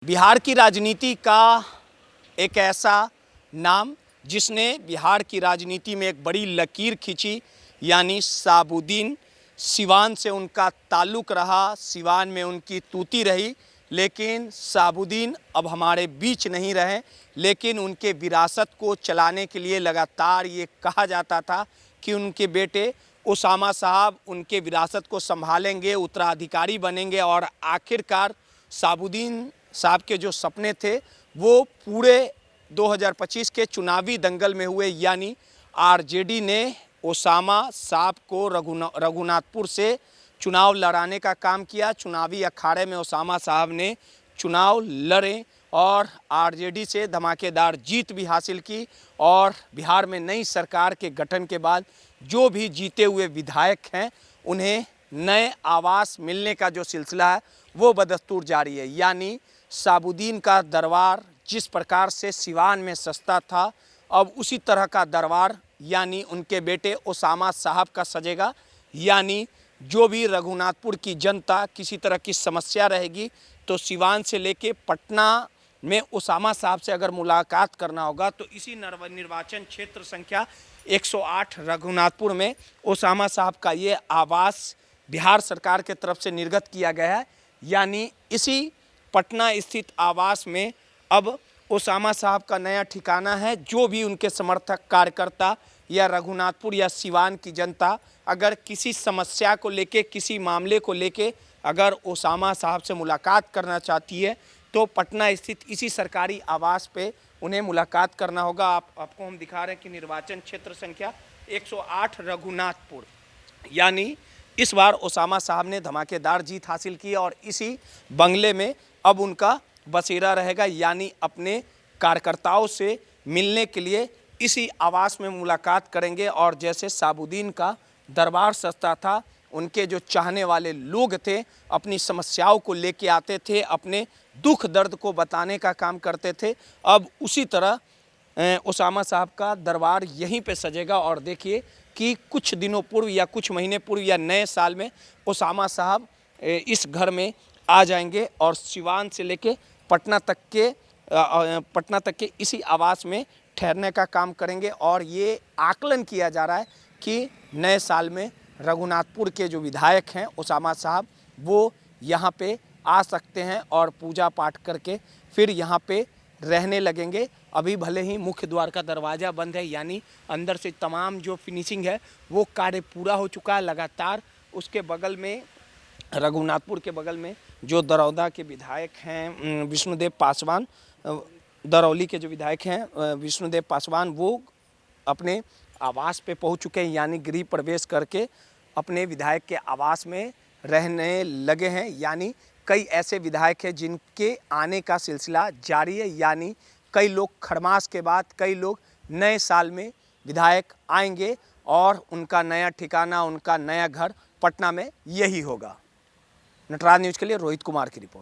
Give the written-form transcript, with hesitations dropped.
बिहार की राजनीति का एक ऐसा नाम जिसने बिहार की राजनीति में एक बड़ी लकीर खींची, यानी शहाबुद्दीन। सिवान से उनका ताल्लुक़ रहा, सिवान में उनकी तूती रही, लेकिन शहाबुद्दीन अब हमारे बीच नहीं रहे। लेकिन उनके विरासत को चलाने के लिए लगातार ये कहा जाता था कि उनके बेटे उसामा साहब उनके विरासत को संभालेंगे, उत्तराधिकारी बनेंगे। और आखिरकार शहाबुद्दीन साहब के जो सपने थे वो पूरे 2025 के चुनावी दंगल में हुए, यानी आरजेडी ने उसामा साहब को रघुनाथपुर से चुनाव लड़ाने का काम किया। चुनावी अखाड़े में उसामा साहब ने चुनाव लड़े और आरजेडी से धमाकेदार जीत भी हासिल की। और बिहार में नई सरकार के गठन के बाद जो भी जीते हुए विधायक हैं उन्हें नए आवास मिलने का जो सिलसिला है वो बदस्तूर जारी है। यानी शहाबुद्दीन का दरबार जिस प्रकार से सिवान में सस्ता था, अब उसी तरह का दरबार यानी उनके बेटे उसामा साहब का सजेगा। यानी जो भी रघुनाथपुर की जनता किसी तरह की समस्या रहेगी तो सिवान से लेके पटना में उसामा साहब से अगर मुलाकात करना होगा तो इसी निर्वाचन क्षेत्र संख्या 108 रघुनाथपुर में उसामा साहब का ये आवास बिहार सरकार के तरफ से निर्गत किया गया है। यानी इसी पटना स्थित आवास में अब उसामा साहब का नया ठिकाना है। जो भी उनके समर्थक, कार्यकर्ता या रघुनाथपुर या सिवान की जनता अगर किसी समस्या को लेके, किसी मामले को लेके अगर उसामा साहब से मुलाकात करना चाहती है तो पटना स्थित इसी सरकारी आवास पे उन्हें मुलाकात करना होगा। आपको हम दिखा रहे हैं कि निर्वाचन क्षेत्र संख्या 108 रघुनाथपुर। यानी इस बार उसामा साहब ने धमाकेदार जीत हासिल की और इसी बंगले में अब उनका बसेरा रहेगा। यानी अपने कार्यकर्ताओं से मिलने के लिए इसी आवास में मुलाकात करेंगे। और जैसे शहाबुद्दीन का दरबार सस्ता था, उनके जो चाहने वाले लोग थे अपनी समस्याओं को लेके आते थे, अपने दुख दर्द को बताने का काम करते थे, अब उसी तरह उसामा साहब का दरबार यहीं पे सजेगा। और देखिए कि कुछ दिनों पूर्व या कुछ महीने पूर्व या नए साल में उसामा साहब इस घर में आ जाएंगे और सिवान से लेके पटना तक के इसी आवास में ठहरने का काम करेंगे। और ये आकलन किया जा रहा है कि नए साल में रघुनाथपुर के जो विधायक हैं उसामा साहब वो यहाँ पे आ सकते हैं और पूजा पाठ करके फिर यहाँ पे रहने लगेंगे। अभी भले ही मुख्य द्वार का दरवाज़ा बंद है, यानी अंदर से तमाम जो फिनिशिंग है वो कार्य पूरा हो चुका है। लगातार उसके बगल में, रघुनाथपुर के बगल में जो दरौदा के विधायक हैं विष्णुदेव पासवान, दरौली के जो विधायक हैं विष्णुदेव पासवान, वो अपने आवास पे पहुंच चुके हैं। यानी गृह प्रवेश करके अपने विधायक के आवास में रहने लगे हैं। यानी कई ऐसे विधायक हैं जिनके आने का सिलसिला जारी है। यानी कई लोग खरमास के बाद, कई लोग नए साल में विधायक आएंगे और उनका नया ठिकाना, उनका नया घर पटना में यही होगा। नटराज न्यूज़ के लिए रोहित कुमार की रिपोर्ट।